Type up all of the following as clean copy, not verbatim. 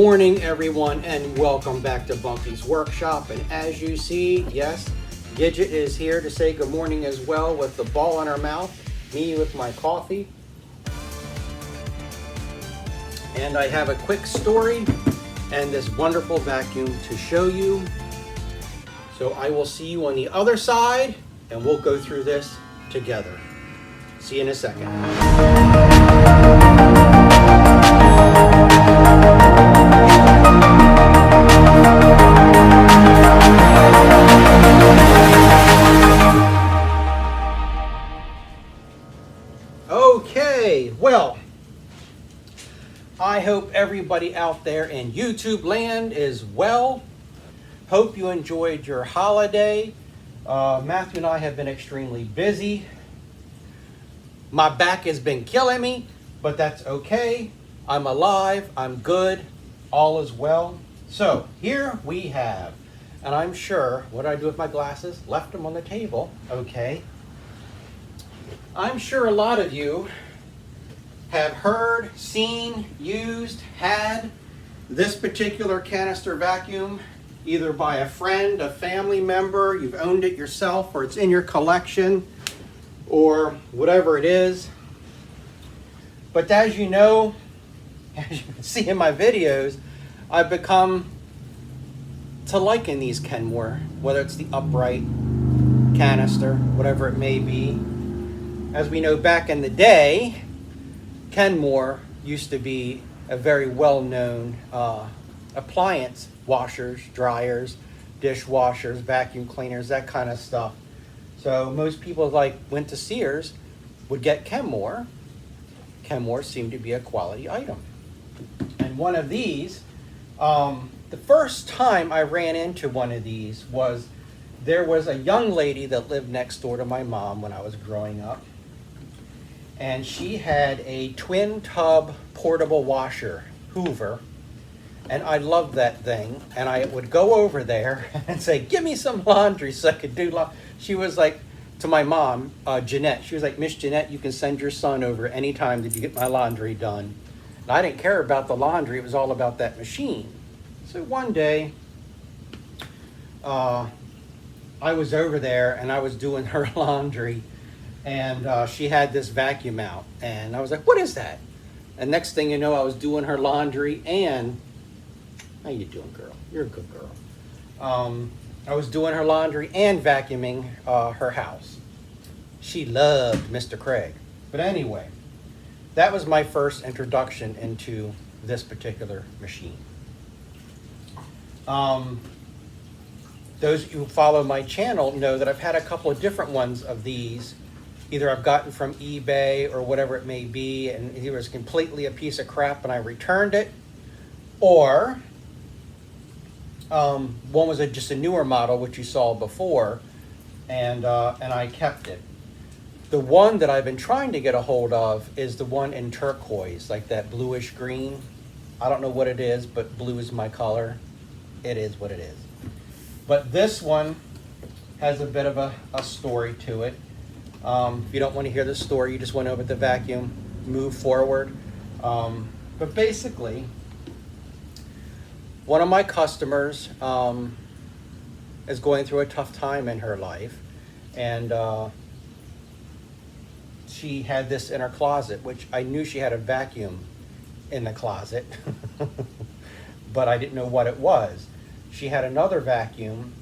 morning, everyone, and welcome back to Bunky's Workshop. And as you see, yes, Gidget is here to say good morning as well with the ball in her mouth, me with my coffee. And I have a quick story and this wonderful vacuum to show you. So I will see you on the other side and we'll go through this together. See you in a second. Okay, well, I hope everybody out there in YouTube land is well. Hope you enjoyed your holiday. Matthew and I have been extremely busy. My back has been killing me, but that's okay. I'm alive, I'm good, all is well. So here we have, and I'm sure, what did I do with my glasses? Left them on the table, okay. I'm sure a lot of you have heard, seen, used, had this particular canister vacuum, either by a friend, a family member, you've owned it yourself, or it's in your collection, or whatever it is. But as you know, as you can see in my videos, I've become to liking these Kenmore, whether it's the upright canister, whatever it may be. As we know, back in the day, Kenmore used to be a very well-known appliance, washers, dryers, dishwashers, vacuum cleaners, that kind of stuff. So most people went to Sears, would get Kenmore. Kenmore seemed to be a quality item. And one of these, the first time I ran into one of these was, there was a young lady that lived next door to my mom when I was growing up. And she had a twin tub portable washer, Hoover. And I loved that thing. And I would go over there and say, give me some laundry so I could do laundry. She was like, to my mom, Jeanette, she was like, Miss Jeanette, you can send your son over anytime that you get my laundry done. And I didn't care about the laundry. It was all about that machine. So one day, I was over there and I was doing her laundry. And she had this vacuum out. And I was like, what is that? And next thing you know, I was doing her laundry and... How you doing, girl? You're a good girl. I was doing her laundry and vacuuming her house. She loved Mr. Craig. But anyway, that was my first introduction into this particular machine. Those who follow my channel know that I've had a couple of different ones of these. Either I've gotten from eBay or whatever it may be, and it was completely a piece of crap and I returned it. Or one was just a newer model, which you saw before, and I kept it. The one that I've been trying to get a hold of is the one in turquoise, like that bluish green. I don't know what it is, but blue is my color. It is what it is. But this one has a bit of a story to it. If you don't want to hear the story, you just went over the vacuum, move forward. But basically, one of my customers is going through a tough time in her life, and she had this in her closet, which I knew she had a vacuum in the closet, but I didn't know what it was. She had another vacuum,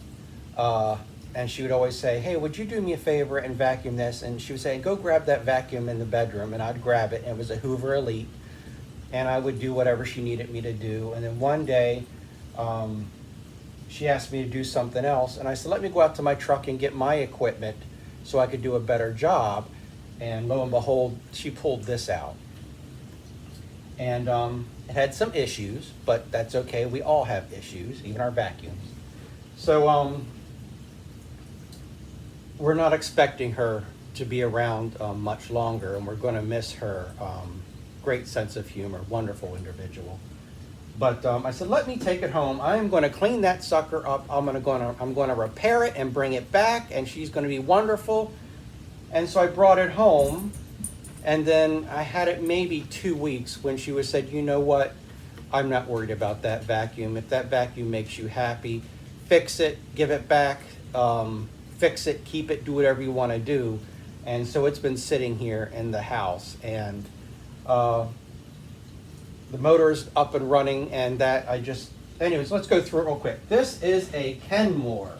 and she would always say, hey, would you do me a favor and vacuum this? And she would say, go grab that vacuum in the bedroom, and I'd grab it, and it was a Hoover Elite, and I would do whatever she needed me to do. And then one day, she asked me to do something else, and I said, let me go out to my truck and get my equipment so I could do a better job. And lo and behold, she pulled this out. And it had some issues, but that's okay. We all have issues, even our vacuums. So we're not expecting her to be around much longer, and we're going to miss her. Great sense of humor, wonderful individual. But I said, let me take it home. I'm going to clean that sucker up. I'm going to repair it and bring it back, and she's going to be wonderful. And so I brought it home, and then I had it maybe 2 weeks when she was said, you know what, I'm not worried about that vacuum. If that vacuum makes you happy, fix it, give it back, fix it, keep it, do whatever you want to do. And so it's been sitting here in the house, and the motor's up and running, and that anyways, let's go through it real quick. This is a Kenmore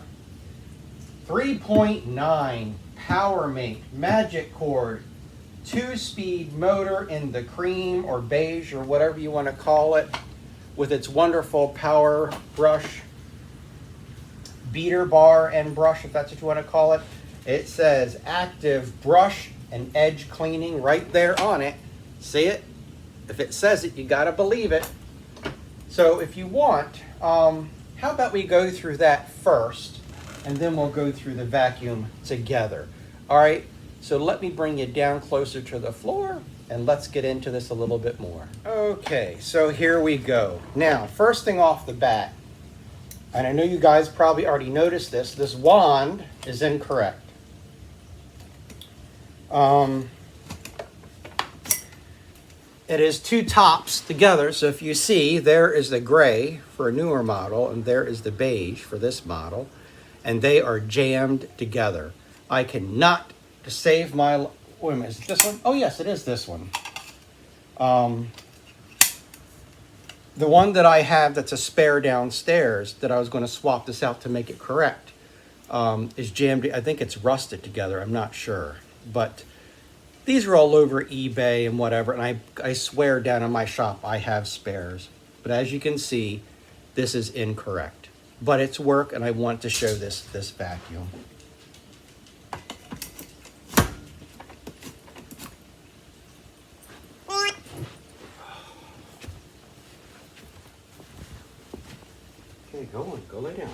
3.9 Power Mate Magic Cord 2-speed motor in the cream or beige or whatever you want to call it, with its wonderful power brush, beater bar and brush, if that's what you want to call it. It says active brush and edge cleaning right there on it. See it? If it says it, you got to believe it. So if you want, how about we go through that first, and then we'll go through the vacuum together. All right, so let me bring you down closer to the floor, and let's get into this a little bit more. Okay, so here we go. Now, first thing off the bat, and I know you guys probably already noticed this wand is incorrect. It is two tops together, so if you see, there is the gray for a newer model, and there is the beige for this model, and they are jammed together. I cannot, to save my, wait a minute, is it this one? Oh yes, it is this one. The one that I have that's a spare downstairs that I was going to swap this out to make it correct is jammed. I think it's rusted together. I'm not sure. But these are all over eBay and whatever. And I swear down in my shop I have spares. But as you can see, this is incorrect. But it's work, and I want to show this vacuum. Okay, go lay down.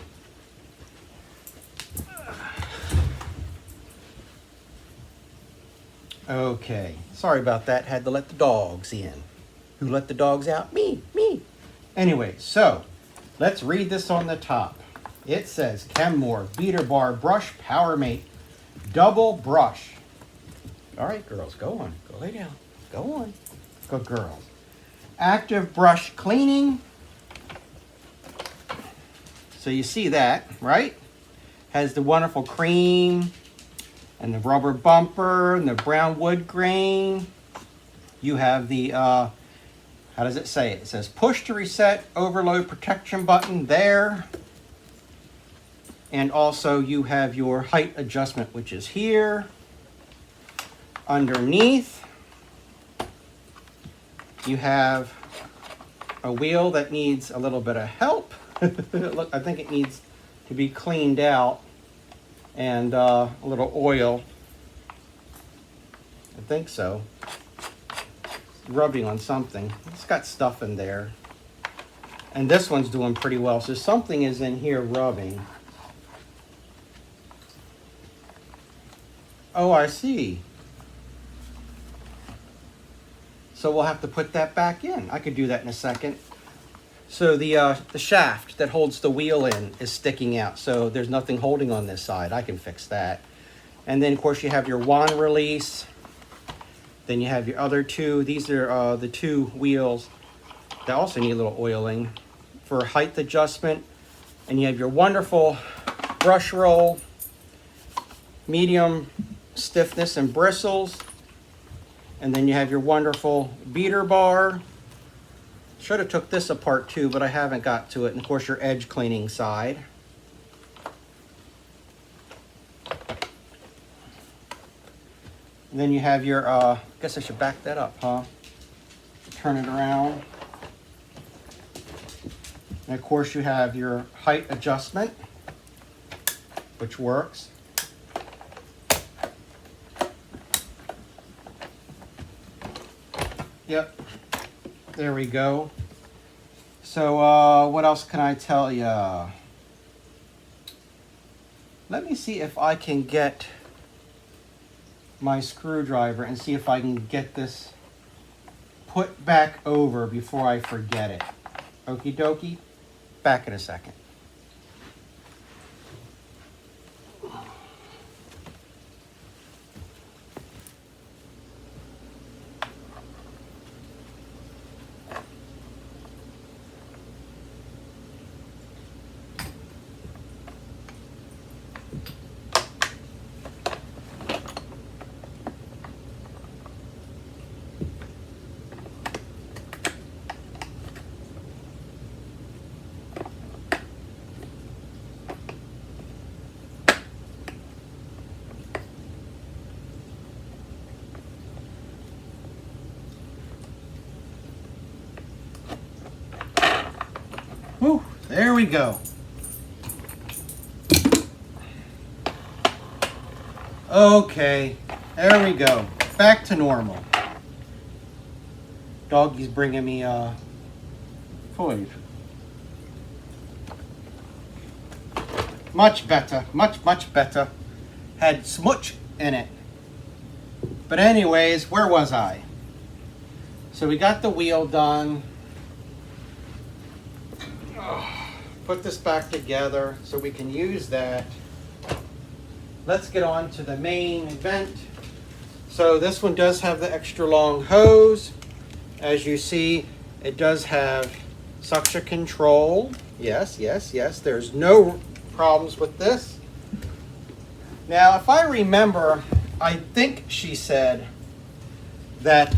Okay, sorry about that. Had to let the dogs in. Who let the dogs out? Me. Anyway, so let's read this on the top. It says Kenmore Beater Bar Brush Power Mate Double Brush. All right, girls, go on. Go lay down. Go on. Good girls. Active brush cleaning. So you see that, right? Has the wonderful cream and the rubber bumper and the brown wood grain. You have the, how does it say it? It says push to reset overload protection button there. And also you have your height adjustment, which is here. Underneath, you have a wheel that needs a little bit of help. Look, I think it needs to be cleaned out, and a little oil. I think so. Rubbing on something. It's got stuff in there. And this one's doing pretty well. So something is in here rubbing. Oh, I see. So we'll have to put that back in. I could do that in a second. So the shaft that holds the wheel in is sticking out. So there's nothing holding on this side. I can fix that. And then, of course, you have your wand release. Then you have your other two. These are the two wheels that also need a little oiling for height adjustment. And you have your wonderful brush roll, medium stiffness and bristles. And then you have your wonderful beater bar. Should have took this apart too, but I haven't got to it. And of course your edge cleaning side. And then you have your, I guess I should back that up, huh? Turn it around. And of course you have your height adjustment, which works. Yep. There we go. So what else can I tell you? Let me see if I can get my screwdriver and see if I can get this put back over before I forget it. Okie dokie. Back in a second. we go. Okay, there we go. Back to normal. Doggy's bringing me food. Much better, much better. Had smooch in it. But anyways, where was I? So we got the wheel done. Put this back together so we can use that. Let's get on to the main event. So this one does have the extra long hose. As you see, it does have suction control. Yes, yes, yes. There's no problems with this. Now, if I remember, I think she said that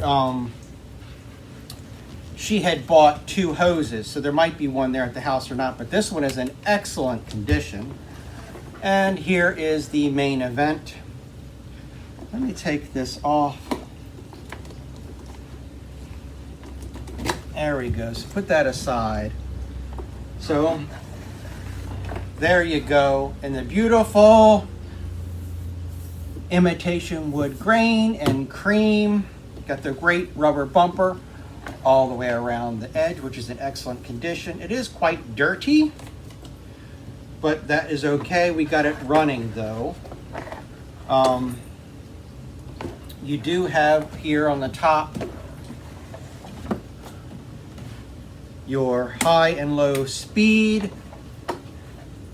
she had bought 2 hoses, so there might be one there at the house or not, but this one is in excellent condition. And here is the main event. Let me take this off. There we go. So put that aside. So there you go. And the beautiful imitation wood grain and cream. Got the great rubber bumper all the way around the edge, which is in excellent condition. It is quite dirty, but that is okay. We got it running though. You do have here on the top your high and low speed.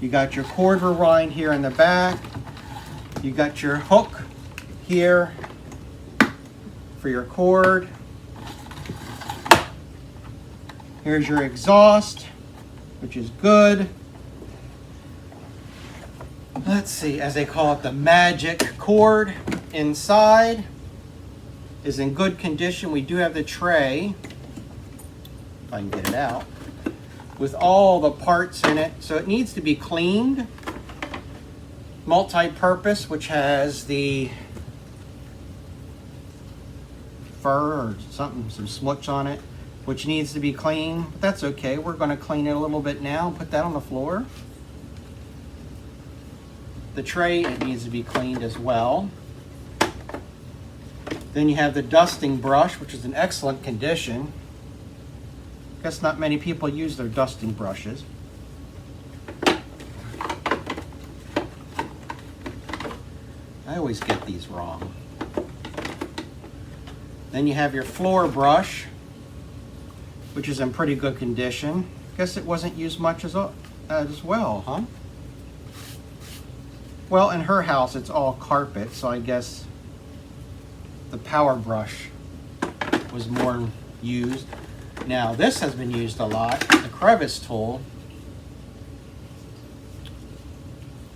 You got your cord rewind here in the back. You got your hook here for your cord. Here's your exhaust, which is good. Let's see, as they call it, the magic cord inside is in good condition. We do have the tray, if I can get it out, with all the parts in it. So it needs to be cleaned. Multi-purpose, which has the fur or something, some smutch on it, which needs to be cleaned, but that's okay. We're going to clean it a little bit now and put that on the floor. The tray, it needs to be cleaned as well. Then you have the dusting brush, which is in excellent condition. Guess not many people use their dusting brushes. I always get these wrong. Then you have your floor brush, which is in pretty good condition. Guess it wasn't used much as well, huh? Well, in her house, it's all carpet, so I guess the power brush was more used. Now, this has been used a lot, the crevice tool.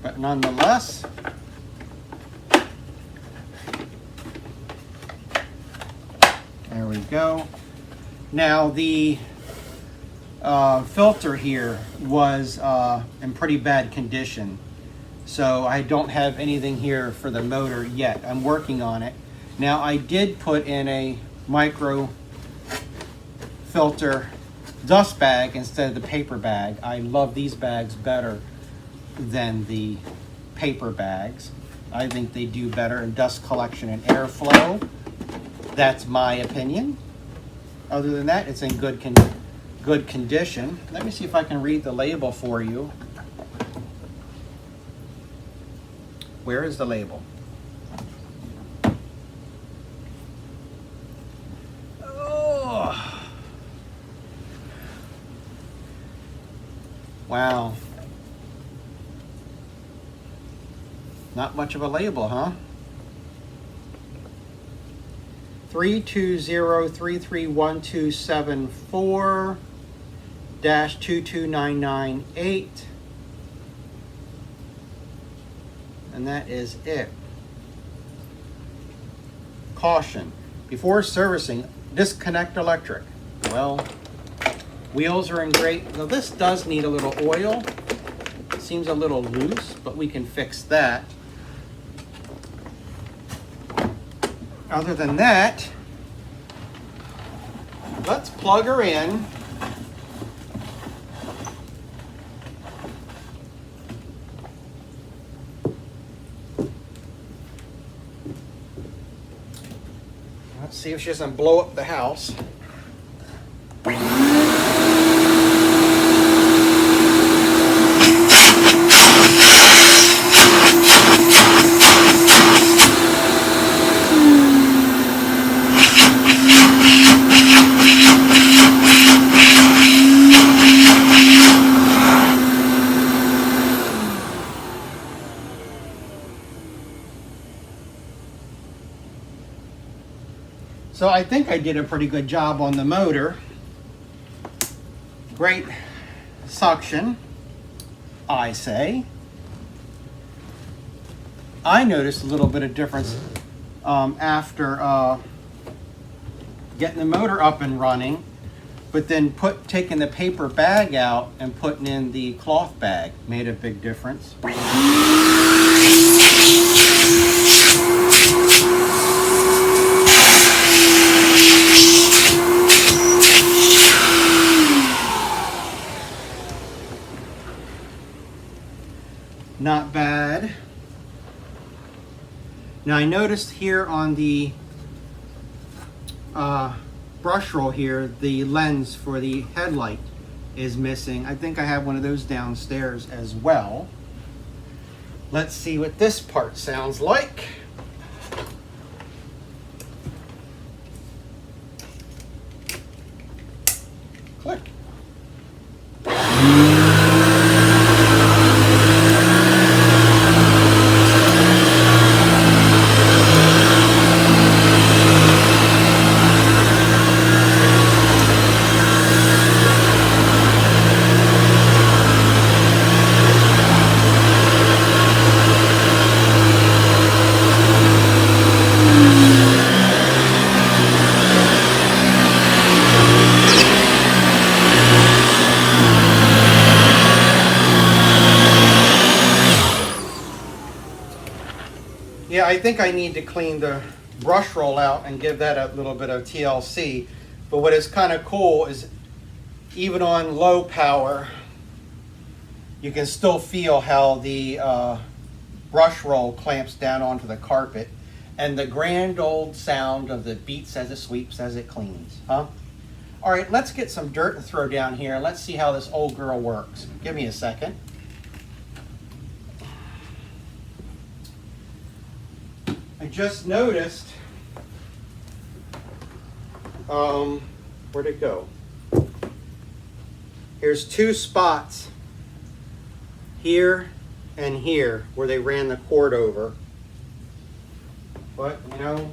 But nonetheless, there we go. Now, the filter here was in pretty bad condition. So I don't have anything here for the motor yet. I'm working on it. Now, I did put in a micro filter dust bag instead of the paper bag. I love these bags better than the paper bags. I think they do better in dust collection and airflow. That's my opinion. Other than that, it's in good condition. Let me see if I can read the label for you. Where is the label? Oh. Wow. Not much of a label, huh? 320331274-22998. And that is it. Caution. Before servicing, disconnect electric. Well, wheels are in great. Now this does need a little oil. It seems a little loose, but we can fix that. Other than that, let's plug her in Let's see if she doesn't blow up the house. So I think I did a pretty good job on the motor. Great suction, I say. I noticed a little bit of difference after getting the motor up and running, but then taking the paper bag out and putting in the cloth bag made a big difference. Not bad. Now I noticed here on the brush roll here, the lens for the headlight is missing. I think I have one of those downstairs as well. Let's see what this part sounds like. Click. Yeah, I think I need to clean the brush roll out and give that a little bit of TLC. But what is kind of cool is even on low power, you can still feel how the brush roll clamps down onto the carpet and the grand old sound of the beats as it sweeps as it cleans, huh? All right, let's get some dirt and throw down here. Let's see how this old girl works. Give me a second. I just noticed, where'd it go? Here's two spots, here and here, where they ran the cord over. But, you know,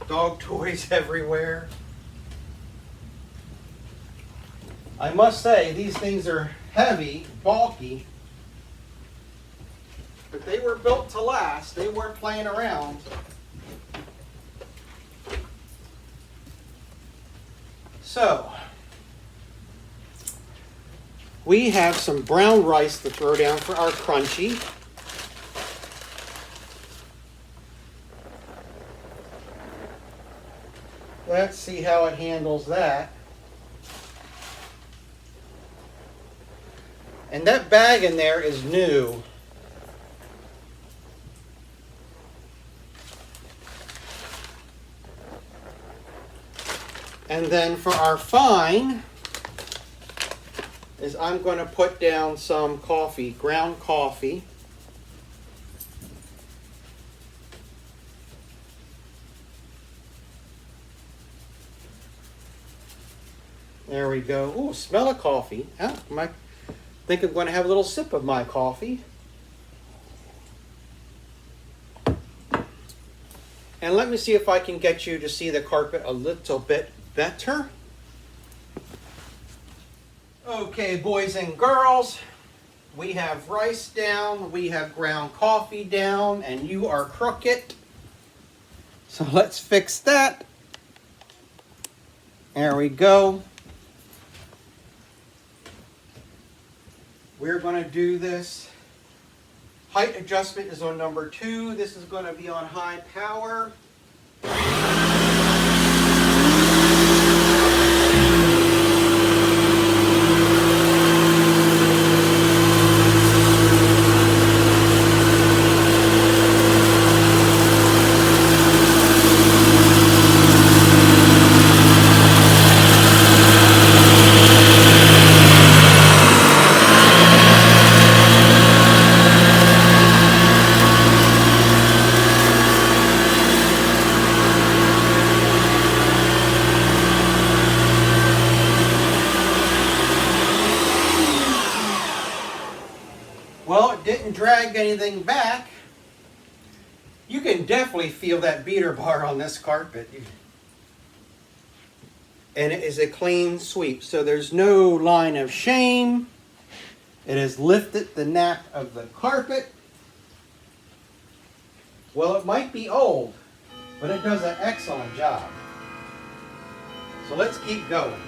dog toys everywhere. I must say, these things are heavy, bulky, but they were built to last. They weren't playing around. So, we have some brown rice to throw down for our crunchy. Let's see how it handles that. And that bag in there is new. And then for our fine, is I'm going to put down some coffee, ground coffee. There we go. Ooh, smell of coffee. Oh, I think I'm going to have a little sip of my coffee. And let me see if I can get you to see the carpet a little bit better. Okay, boys and girls, we have rice down, we have ground coffee down, and you are crooked. So let's fix that. There we go. We're going to do this. Height adjustment is on number 2. This is going to be on high power. drag anything back, you can definitely feel that beater bar on this carpet. And it is a clean sweep, so there's no line of shame. It has lifted the nap of the carpet. Well, it might be old, but it does an excellent job. So let's keep going.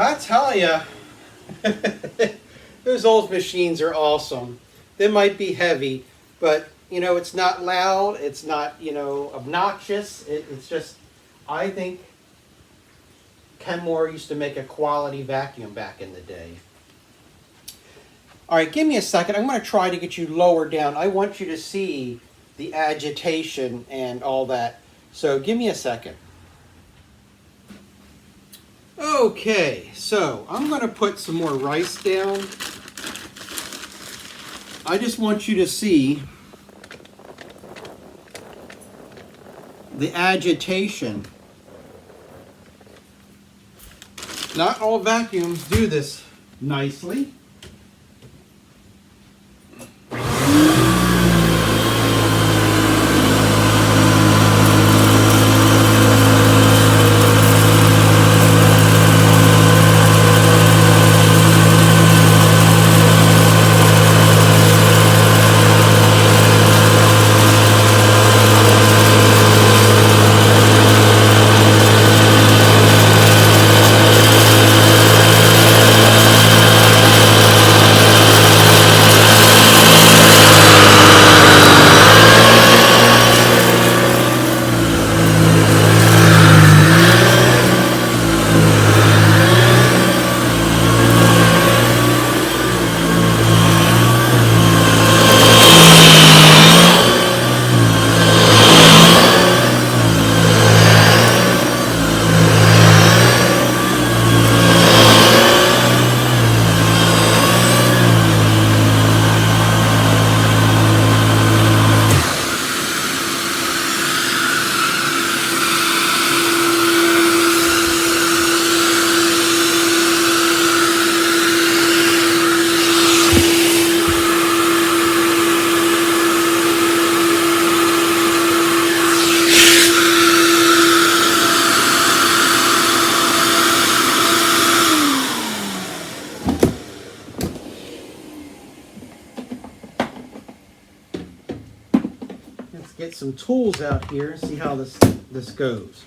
I tell you, those old machines are awesome. They might be heavy, but you know, it's not loud, it's not, you know, obnoxious. It's just, I think Kenmore used to make a quality vacuum back in the day. All right, give me a second. I'm going to try to get you lower down. I want you to see the agitation and all that. So give me a second. Okay, so I'm going to put some more rice down. I just want you to see the agitation. Not all vacuums do this nicely. some tools out here and see how this goes.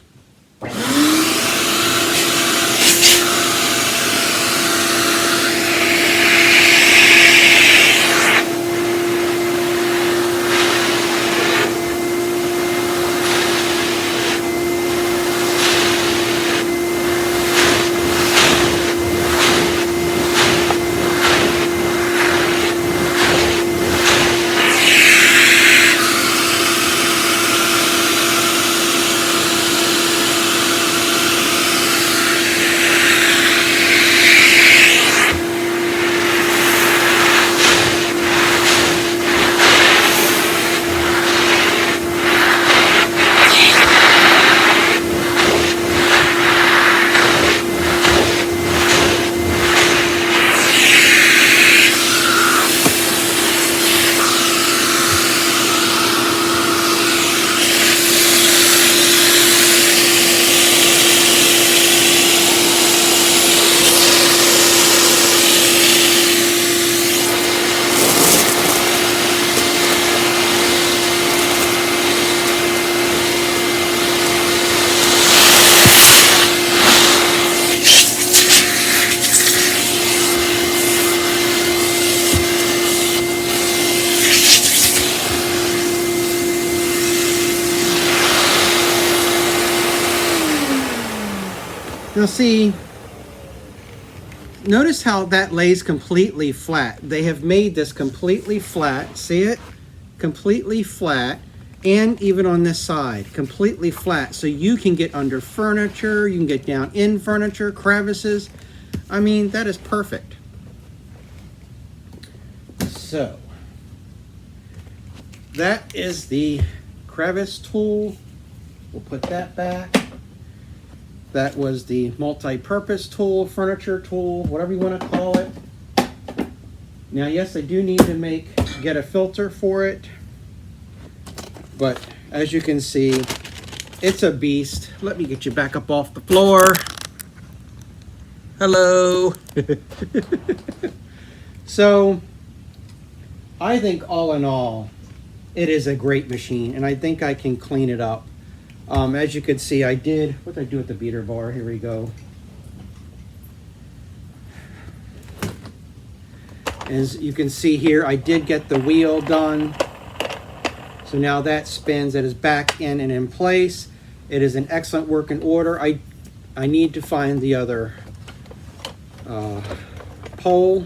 Now see, notice how that lays completely flat. They have made this completely flat. See it? Completely flat. And even on this side, completely flat. So you can get under furniture, you can get down in furniture, crevices. I mean, that is perfect. So, that is the crevice tool. We'll put that back. That was the multi-purpose tool, furniture tool, whatever you want to call it. Now, yes, I do need to get a filter for it. But as you can see, it's a beast. Let me get you back up off the floor. Hello. So, I think all in all, it is a great machine, and I think I can clean it up. As you can see, what did I do with the beater bar? Here we go. As you can see here, I did get the wheel done. So now that spins, it is back in and in place. It is in excellent working order. I need to find the other pole.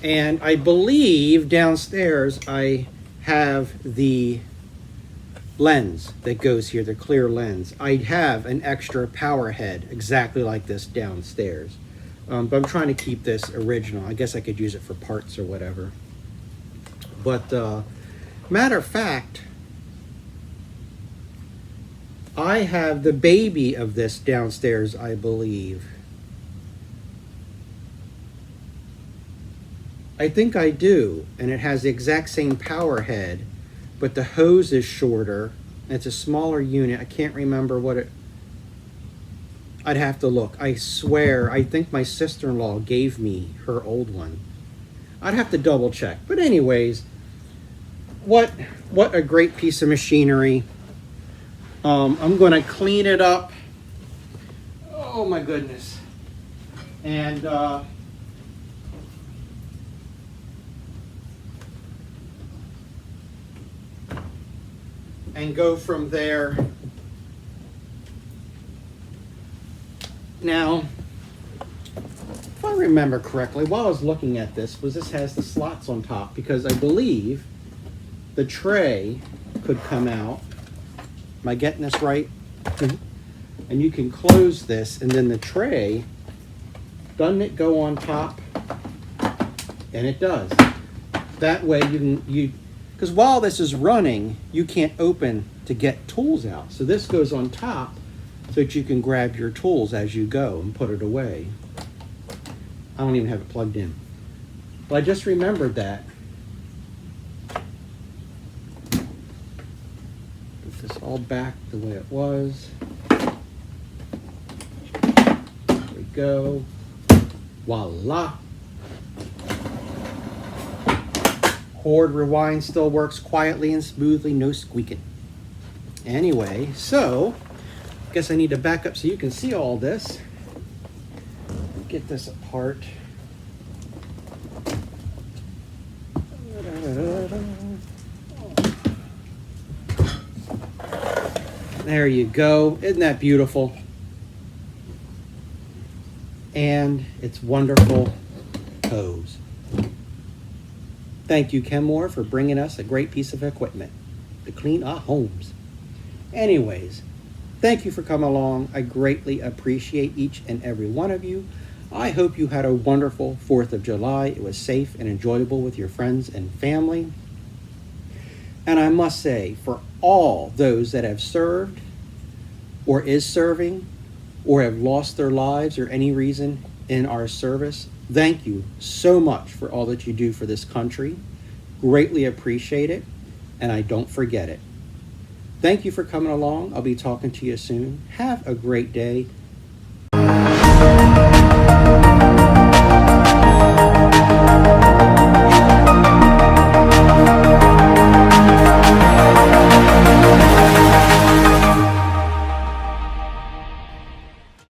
And I believe downstairs I have the lens that goes here, the clear lens. I have an extra power head exactly like this downstairs. But I'm trying to keep this original. I guess I could use it for parts or whatever. But matter of fact, I have the baby of this downstairs, I believe. I think I do, and it has the exact same power head, but the hose is shorter. It's a smaller unit. I can't remember what it... I'd have to look. I swear, I think my sister-in-law gave me her old one. I'd have to double check. But anyways, what a great piece of machinery. I'm going to clean it up. Oh my goodness. And go from there. Now, if I remember correctly, while I was looking at this has the slots on top, because I believe the tray could come out. Am I getting this right? And you can close this, and then the tray, doesn't it go on top? And it does. That way because while this is running, you can't open to get tools out. So this goes on top so that you can grab your tools as you go and put it away. I don't even have it plugged in. But I just remembered that. Put this all back the way it was. There we go. Voila. record, rewind still works quietly and smoothly, no squeaking. Anyway, so I guess I need to back up so you can see all this. Get this apart. There you go. Isn't that beautiful? And it's wonderful hose. Thank you, Kenmore, for bringing us a great piece of equipment to clean our homes. Anyways, thank you for coming along. I greatly appreciate each and every one of you. I hope you had a wonderful 4th of July. It was safe and enjoyable with your friends and family. And I must say, for all those that have served or is serving or have lost their lives or any reason in our service, thank you so much for all that you do for this country. Greatly appreciate it, and I don't forget it. Thank you for coming along. I'll be talking to you soon. Have a great day.